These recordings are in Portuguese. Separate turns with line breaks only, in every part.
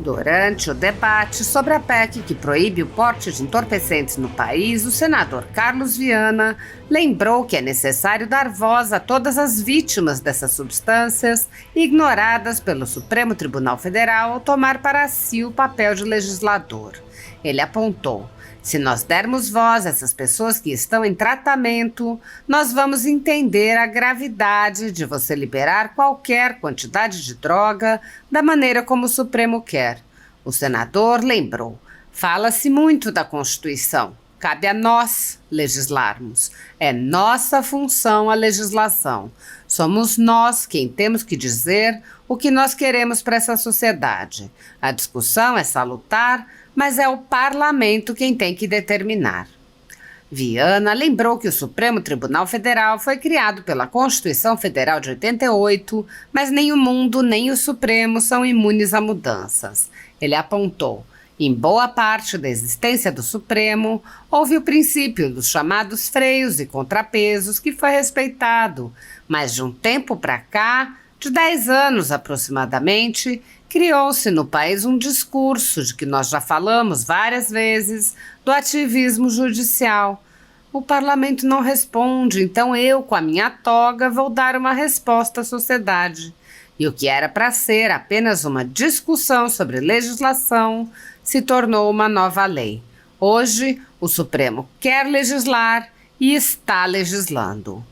Durante o debate sobre a PEC que proíbe o porte de entorpecentes no país, o senador Carlos Viana lembrou que é necessário dar voz a todas as vítimas dessas substâncias ignoradas pelo Supremo Tribunal Federal ao tomar para si o papel de legislador. Ele apontou: se nós dermos voz a essas pessoas que estão em tratamento, nós vamos entender a gravidade de você liberar qualquer quantidade de droga da maneira como o Supremo quer. O senador lembrou: fala-se muito da Constituição. Cabe a nós legislarmos. É nossa função a legislação. Somos nós quem temos que dizer o que nós queremos para essa sociedade. A discussão é salutar, mas é o parlamento quem tem que determinar. Viana lembrou que o Supremo Tribunal Federal foi criado pela Constituição Federal de 88, mas nem o mundo nem o Supremo são imunes a mudanças. Ele apontou: em boa parte da existência do Supremo, houve o princípio dos chamados freios e contrapesos que foi respeitado, mas de um tempo para cá, de 10 anos aproximadamente, criou-se no país um discurso de que nós já falamos várias vezes, do ativismo judicial. O parlamento não responde, então eu, com a minha toga, vou dar uma resposta à sociedade. E o que era para ser apenas uma discussão sobre legislação se tornou uma nova lei. Hoje, o Supremo quer legislar e está legislando.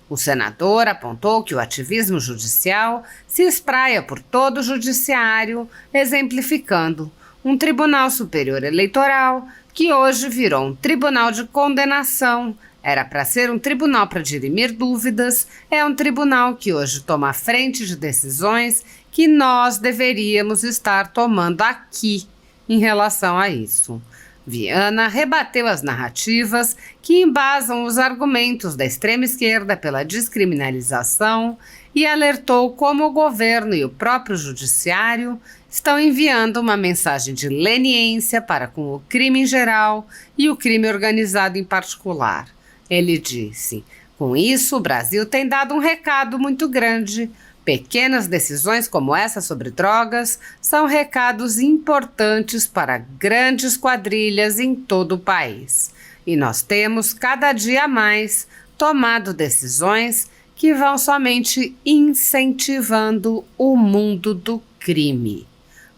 O senador apontou que o ativismo judicial se espraia por todo o judiciário, exemplificando um Tribunal Superior Eleitoral que hoje virou um tribunal de condenação. Era para ser um tribunal para dirimir dúvidas, é um tribunal que hoje toma a frente de decisões que nós deveríamos estar tomando aqui em relação a isso. Viana rebateu as narrativas que embasam os argumentos da extrema esquerda pela descriminalização e alertou como o governo e o próprio judiciário estão enviando uma mensagem de leniência para com o crime em geral e o crime organizado em particular. Ele disse: com isso, o Brasil tem dado um recado muito grande. Pequenas decisões como essa sobre drogas são recados importantes para grandes quadrilhas em todo o país. E nós temos, cada dia mais, tomado decisões que vão somente incentivando o mundo do crime.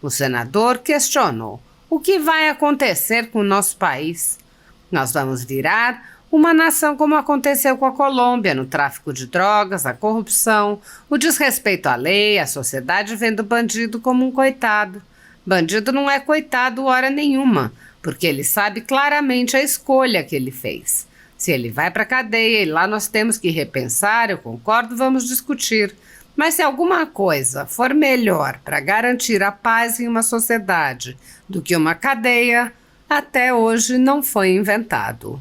O senador questionou: o que vai acontecer com o nosso país? Nós vamos virar uma nação como aconteceu com a Colômbia, no tráfico de drogas, a corrupção, o desrespeito à lei, a sociedade vendo o bandido como um coitado. Bandido não é coitado hora nenhuma, porque ele sabe claramente a escolha que ele fez. Se ele vai para a cadeia e lá nós temos que repensar, eu concordo, vamos discutir. Mas se alguma coisa for melhor para garantir a paz em uma sociedade do que uma cadeia, até hoje não foi inventado.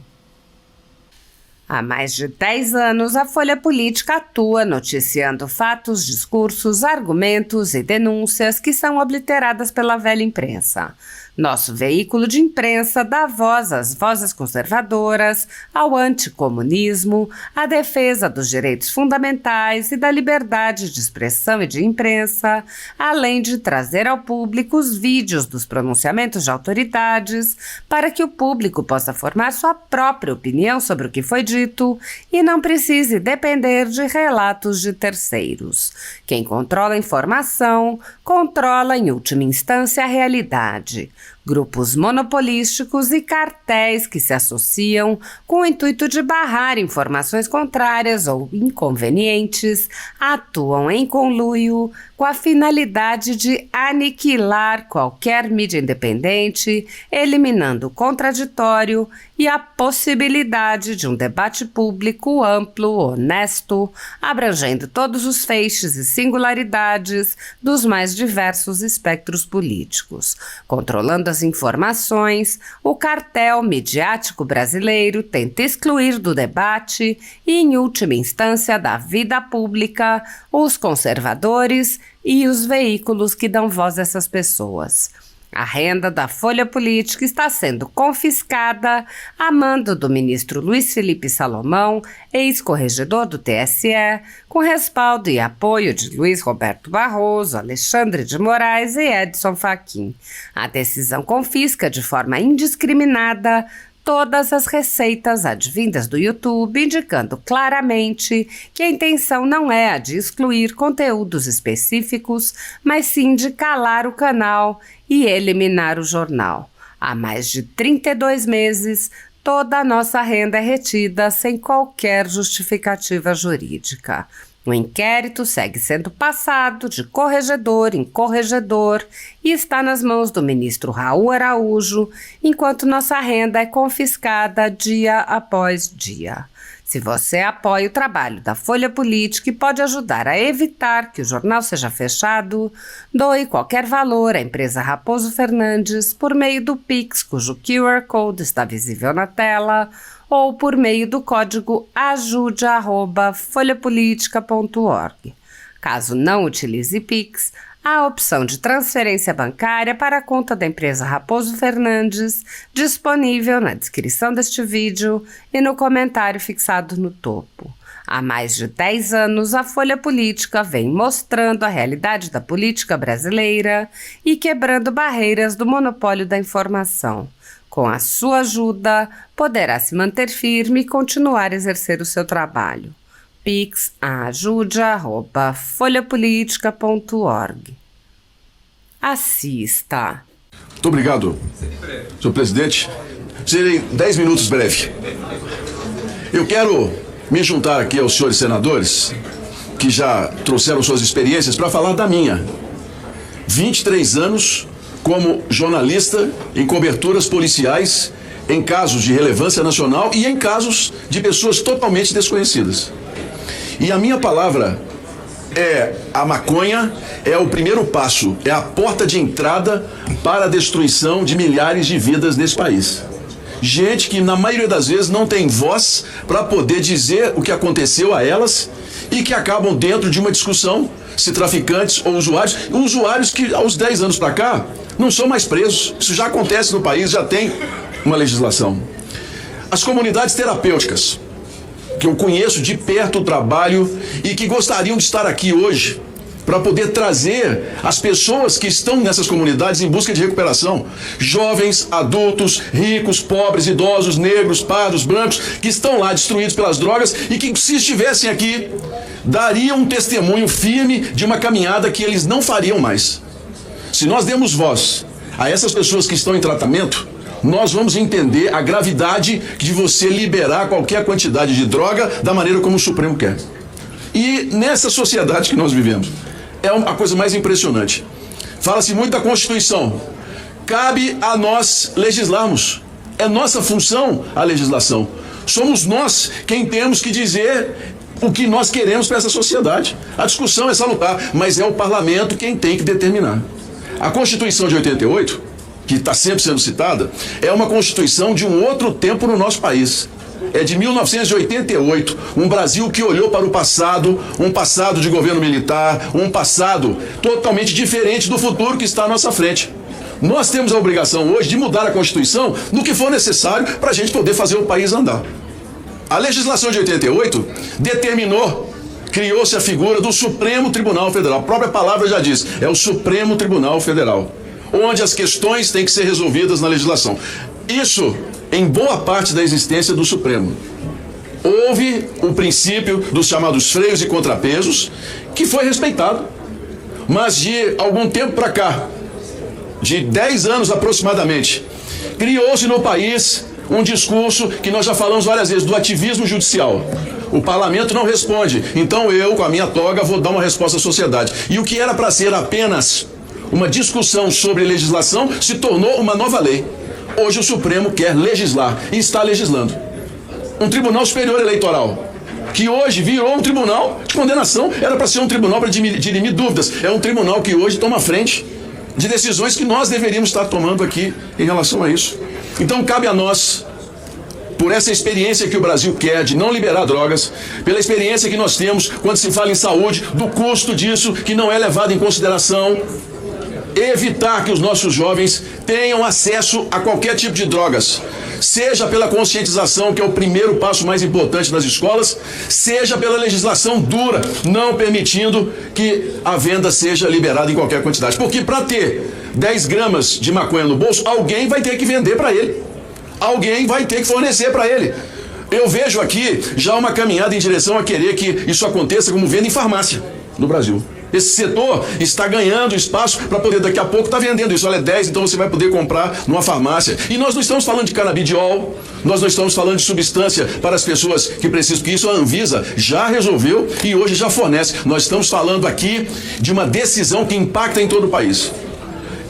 Há mais de 10 anos, a Folha Política atua noticiando fatos, discursos, argumentos e denúncias que são obliteradas pela velha imprensa. Nosso veículo de imprensa dá voz às vozes conservadoras, ao anticomunismo, à defesa dos direitos fundamentais e da liberdade de expressão e de imprensa, além de trazer ao público os vídeos dos pronunciamentos de autoridades para que o público possa formar sua própria opinião sobre o que foi dito e não precise depender de relatos de terceiros. Quem controla a informação, controla em última instância a realidade. Grupos monopolísticos e cartéis que se associam com o intuito de barrar informações contrárias ou inconvenientes atuam em conluio com a finalidade de aniquilar qualquer mídia independente, eliminando o contraditório e a possibilidade de um debate público amplo, honesto, abrangendo todos os feixes e singularidades dos mais diversos espectros políticos. Controlando as informações, o cartel midiático brasileiro tenta excluir do debate e, em última instância, da vida pública, os conservadores e os veículos que dão voz a essas pessoas. A renda da Folha Política está sendo confiscada a mando do ministro Luiz Felipe Salomão, ex-corregedor do TSE, com respaldo e apoio de Luiz Roberto Barroso, Alexandre de Moraes e Edson Fachin. A decisão confisca de forma indiscriminada todas as receitas advindas do YouTube, indicando claramente que a intenção não é a de excluir conteúdos específicos, mas sim de calar o canal e eliminar o jornal. Há mais de 32 meses, toda a nossa renda é retida sem qualquer justificativa jurídica. O inquérito segue sendo passado de corregedor em corregedor e está nas mãos do ministro Raul Araújo, enquanto nossa renda é confiscada dia após dia. Se você apoia o trabalho da Folha Política e pode ajudar a evitar que o jornal seja fechado, doe qualquer valor à empresa Raposo Fernandes por meio do Pix, cujo QR Code está visível na tela, ou por meio do código ajude@folhapolitica.org. Caso não utilize Pix, há a opção de transferência bancária para a conta da empresa Raposo Fernandes, disponível na descrição deste vídeo e no comentário fixado no topo. Há mais de 10 anos, a Folha Política vem mostrando a realidade da política brasileira e quebrando barreiras do monopólio da informação. Com a sua ajuda, poderá se manter firme e continuar a exercer o seu trabalho. Pix ajude@folhapolitica.org. Assista.
Muito obrigado, senhor presidente. Serei 10 minutos breve. Eu quero me juntar aqui aos senhores senadores que já trouxeram suas experiências para falar da minha. 23 anos como jornalista em coberturas policiais, em casos de relevância nacional e em casos de pessoas totalmente desconhecidas. E a minha palavra é: a maconha é o primeiro passo, é a porta de entrada para a destruição de milhares de vidas nesse país. Gente que na maioria das vezes não tem voz para poder dizer o que aconteceu a elas e que acabam dentro de uma discussão, se traficantes ou usuários que aos 10 anos para cá não são mais presos. Isso já acontece no país, já tem uma legislação. As comunidades terapêuticas, que eu conheço de perto o trabalho e que gostariam de estar aqui hoje para poder trazer as pessoas que estão nessas comunidades em busca de recuperação. Jovens, adultos, ricos, pobres, idosos, negros, pardos, brancos, que estão lá destruídos pelas drogas e que, se estivessem aqui, dariam um testemunho firme de uma caminhada que eles não fariam mais. Se nós demos voz a essas pessoas que estão em tratamento, nós vamos entender a gravidade de você liberar qualquer quantidade de droga da maneira como o Supremo quer. E nessa sociedade que nós vivemos, é a coisa mais impressionante. Fala-se muito da Constituição. Cabe a nós legislarmos. É nossa função a legislação. Somos nós quem temos que dizer o que nós queremos para essa sociedade. A discussão é salutar, mas é o parlamento quem tem que determinar. A Constituição de 88, que está sempre sendo citada, é uma Constituição de um outro tempo no nosso país. É de 1988, um Brasil que olhou para o passado, um passado de governo militar, um passado totalmente diferente do futuro que está à nossa frente. Nós temos a obrigação hoje de mudar a Constituição no que for necessário para a gente poder fazer o país andar. A legislação de 88 criou-se a figura do Supremo Tribunal Federal. A própria palavra já diz, é o Supremo Tribunal Federal, onde as questões têm que ser resolvidas na legislação. Isso em boa parte da existência do Supremo. Houve o princípio dos chamados freios e contrapesos, que foi respeitado. Mas de algum tempo para cá, de 10 anos aproximadamente, criou-se no país um discurso que nós já falamos várias vezes, do ativismo judicial. O parlamento não responde, então eu, com a minha toga, vou dar uma resposta à sociedade. E o que era para ser apenas uma discussão sobre legislação se tornou uma nova lei. Hoje o Supremo quer legislar e está legislando. Um Tribunal Superior Eleitoral, que hoje virou um tribunal de condenação, era para ser um tribunal para dirimir dúvidas. É um tribunal que hoje toma frente de decisões que nós deveríamos estar tomando aqui em relação a isso. Então cabe a nós, por essa experiência que o Brasil quer de não liberar drogas, pela experiência que nós temos quando se fala em saúde, do custo disso que não é levado em consideração, evitar que os nossos jovens tenham acesso a qualquer tipo de drogas, seja pela conscientização, que é o primeiro passo mais importante nas escolas, seja pela legislação dura, não permitindo que a venda seja liberada em qualquer quantidade. Porque para ter 10 gramas de maconha no bolso, alguém vai ter que vender para ele. Alguém vai ter que fornecer para ele. Eu vejo aqui já uma caminhada em direção a querer que isso aconteça como venda em farmácia no Brasil. Esse setor está ganhando espaço para poder daqui a pouco estar vendendo isso. Olha, é 10, então você vai poder comprar numa farmácia. E nós não estamos falando de canabidiol, nós não estamos falando de substância para as pessoas que precisam, porque isso a Anvisa já resolveu e hoje já fornece. Nós estamos falando aqui de uma decisão que impacta em todo o país.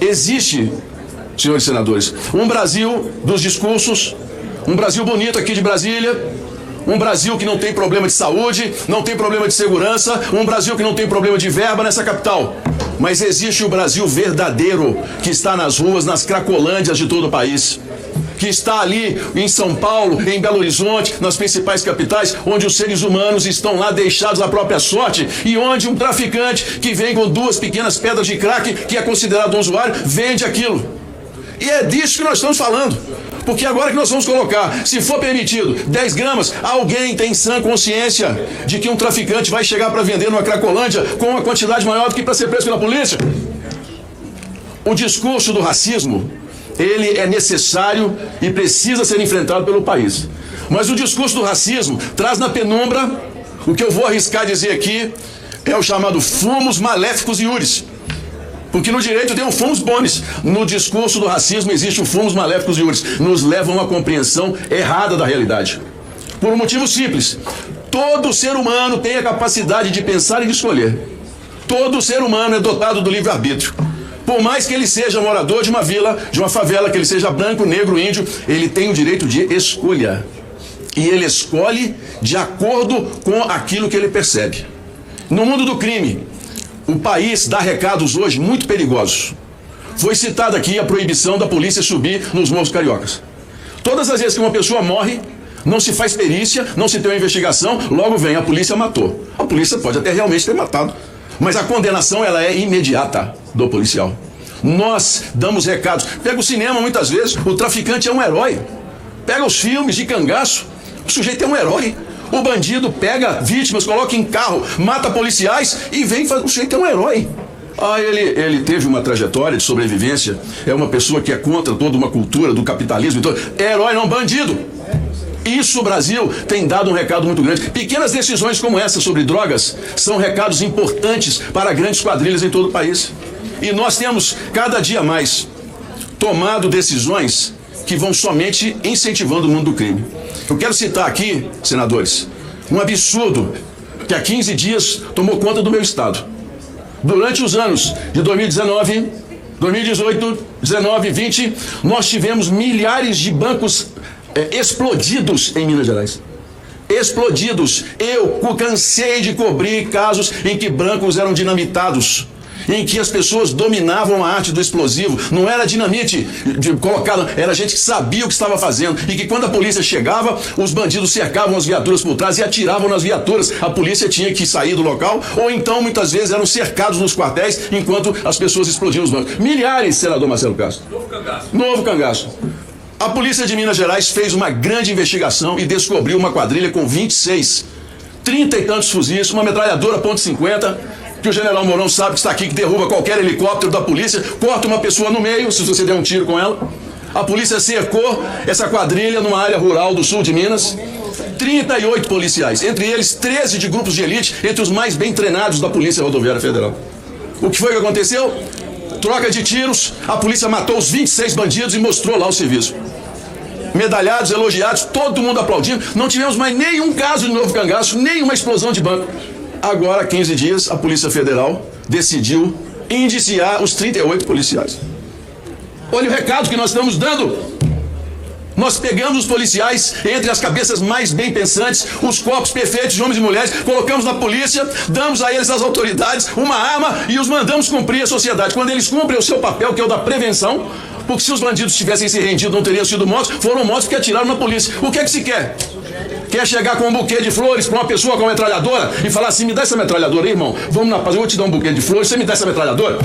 Existe, senhores senadores, um Brasil dos discursos, um Brasil bonito aqui de Brasília, um Brasil que não tem problema de saúde, não tem problema de segurança, um Brasil que não tem problema de verba nessa capital. Mas existe o Brasil verdadeiro, que está nas ruas, nas cracolândias de todo o país, que está ali em São Paulo, em Belo Horizonte, nas principais capitais, onde os seres humanos estão lá deixados à própria sorte e onde um traficante que vem com 2 pequenas pedras de crack, que é considerado um usuário, vende aquilo. E é disso que nós estamos falando. Porque agora que nós vamos colocar, se for permitido, 10 gramas, alguém tem sã consciência de que um traficante vai chegar para vender numa Cracolândia com uma quantidade maior do que para ser preso pela polícia? O discurso do racismo, ele é necessário e precisa ser enfrentado pelo país. Mas o discurso do racismo traz na penumbra, o que eu vou arriscar dizer aqui, é o chamado fumos maléficos iuris. Porque no direito tem um fumus bonis. No discurso do racismo existe um fumus maléficos iuris. Nos leva a uma compreensão errada da realidade. Por um motivo simples. Todo ser humano tem a capacidade de pensar e de escolher. Todo ser humano é dotado do livre-arbítrio. Por mais que ele seja morador de uma vila, de uma favela, que ele seja branco, negro, índio, ele tem o direito de escolha. E ele escolhe de acordo com aquilo que ele percebe. No mundo do crime, o país dá recados hoje muito perigosos. Foi citada aqui a proibição da polícia subir nos morros cariocas. Todas as vezes que uma pessoa morre, não se faz perícia, não se tem uma investigação, logo vem, a polícia matou. A polícia pode até realmente ter matado, mas a condenação ela é imediata do policial. Nós damos recados. Pega o cinema muitas vezes, o traficante é um herói. Pega os filmes de cangaço, o sujeito é um herói. O bandido pega vítimas, coloca em carro, mata policiais e vem fazer. O sujeito é um herói. Ele teve uma trajetória de sobrevivência, é uma pessoa que é contra toda uma cultura do capitalismo. Então, é herói, não bandido. Isso o Brasil tem dado um recado muito grande. Pequenas decisões como essa sobre drogas são recados importantes para grandes quadrilhas em todo o país. E nós temos cada dia mais tomado decisões que vão somente incentivando o mundo do crime. Eu quero citar aqui, senadores, um absurdo que há 15 dias tomou conta do meu estado. Durante os anos de 2019, 2018, 19 e 20, nós tivemos milhares de bancos explodidos em Minas Gerais. Explodidos. Eu cansei de cobrir casos em que bancos eram dinamitados, em que as pessoas dominavam a arte do explosivo. Não era dinamite colocada, era gente que sabia o que estava fazendo e que quando a polícia chegava, os bandidos cercavam as viaturas por trás e atiravam nas viaturas. A polícia tinha que sair do local, ou então muitas vezes eram cercados nos quartéis enquanto as pessoas explodiam os bancos. Milhares, senador Marcelo Castro. Novo cangaço. A polícia de Minas Gerais fez uma grande investigação e descobriu uma quadrilha com 26, 30 e tantos fuzis, uma metralhadora .50, que o general Mourão sabe que está aqui, que derruba qualquer helicóptero da polícia, corta uma pessoa no meio, se você der um tiro com ela. A polícia cercou essa quadrilha numa área rural do sul de Minas. 38 policiais, entre eles 13 de grupos de elite, entre os mais bem treinados da Polícia Rodoviária Federal. O que foi que aconteceu? Troca de tiros, a polícia matou os 26 bandidos e mostrou lá o serviço. Medalhados, elogiados, todo mundo aplaudindo. Não tivemos mais nenhum caso de novo cangaço, nenhuma explosão de banco. Agora, há 15 dias, a Polícia Federal decidiu indiciar os 38 policiais. Olha o recado que nós estamos dando. Nós pegamos os policiais entre as cabeças mais bem pensantes, os corpos perfeitos de homens e mulheres, colocamos na polícia, damos a eles, as autoridades, uma arma e os mandamos cumprir a sociedade. Quando eles cumprem o seu papel, que é o da prevenção, porque se os bandidos tivessem se rendido, não teriam sido mortos, foram mortos porque atiraram na polícia. O que é que se quer? Quer chegar com um buquê de flores para uma pessoa com metralhadora e falar assim, me dá essa metralhadora aí, irmão, vamos na paz, eu vou te dar um buquê de flores, você me dá essa metralhadora?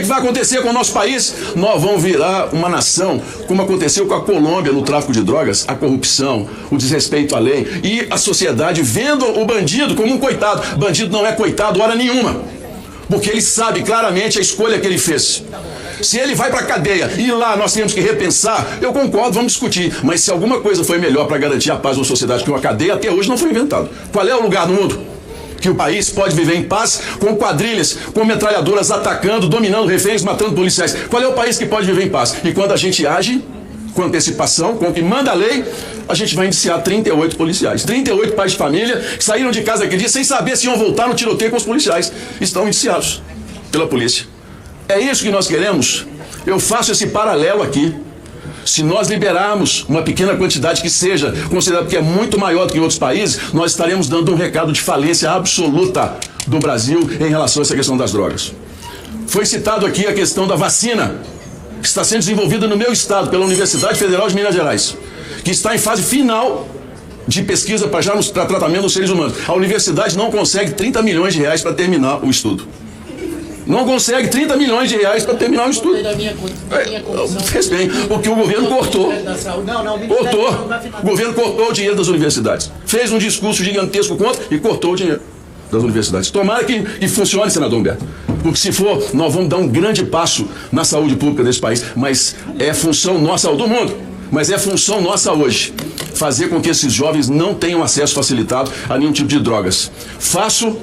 que vai acontecer com o nosso país? Nós vamos virar uma nação, como aconteceu com a Colômbia no tráfico de drogas, a corrupção, o desrespeito à lei e a sociedade vendo o bandido como um coitado. Bandido não é coitado hora nenhuma, porque ele sabe claramente a escolha que ele fez. Se ele vai para a cadeia e lá nós temos que repensar, eu concordo, vamos discutir. Mas se alguma coisa foi melhor para garantir a paz na sociedade que uma cadeia, até hoje não foi inventado. Qual é o lugar no mundo que o país pode viver em paz com quadrilhas, com metralhadoras atacando, dominando reféns, matando policiais? Qual é o país que pode viver em paz? E quando a gente age com antecipação, com o que manda a lei, a gente vai indiciar 38 policiais. 38 pais de família que saíram de casa aquele dia sem saber se iam voltar no tiroteio com os policiais. Estão indiciados pela polícia. É isso que nós queremos? Eu faço esse paralelo aqui. Se nós liberarmos uma pequena quantidade que seja considerada que é muito maior do que em outros países, nós estaremos dando um recado de falência absoluta do Brasil em relação a essa questão das drogas. Foi citado aqui a questão da vacina, que está sendo desenvolvida no meu estado pela Universidade Federal de Minas Gerais, que está em fase final de pesquisa para tratamento dos seres humanos. A universidade não consegue 30 milhões de reais para terminar o estudo. Não consegue 30 milhões de reais para terminar o estudo. Fez bem, porque o governo cortou. Cortou. O governo cortou o dinheiro das universidades. Fez um discurso gigantesco contra e cortou o dinheiro das universidades. Tomara que funcione, senador Humberto. Porque se for, nós vamos dar um grande passo na saúde pública desse país. Mas é função nossa, do mundo. Mas é função nossa hoje fazer com que esses jovens não tenham acesso facilitado a nenhum tipo de drogas. Faço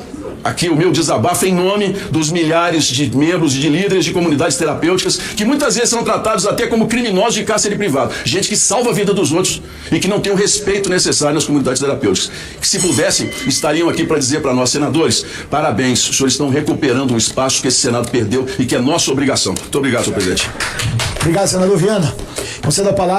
aqui o meu desabafo em nome dos milhares de membros e de líderes de comunidades terapêuticas que muitas vezes são tratados até como criminosos de cárcere privado. Gente que salva a vida dos outros e que não tem o respeito necessário nas comunidades terapêuticas. Que se pudessem, estariam aqui para dizer para nós, senadores, parabéns, os senhores estão recuperando um espaço que esse Senado perdeu e que é nossa obrigação. Muito obrigado, senhor presidente.
Obrigado, senador Viana. Conceda a palavra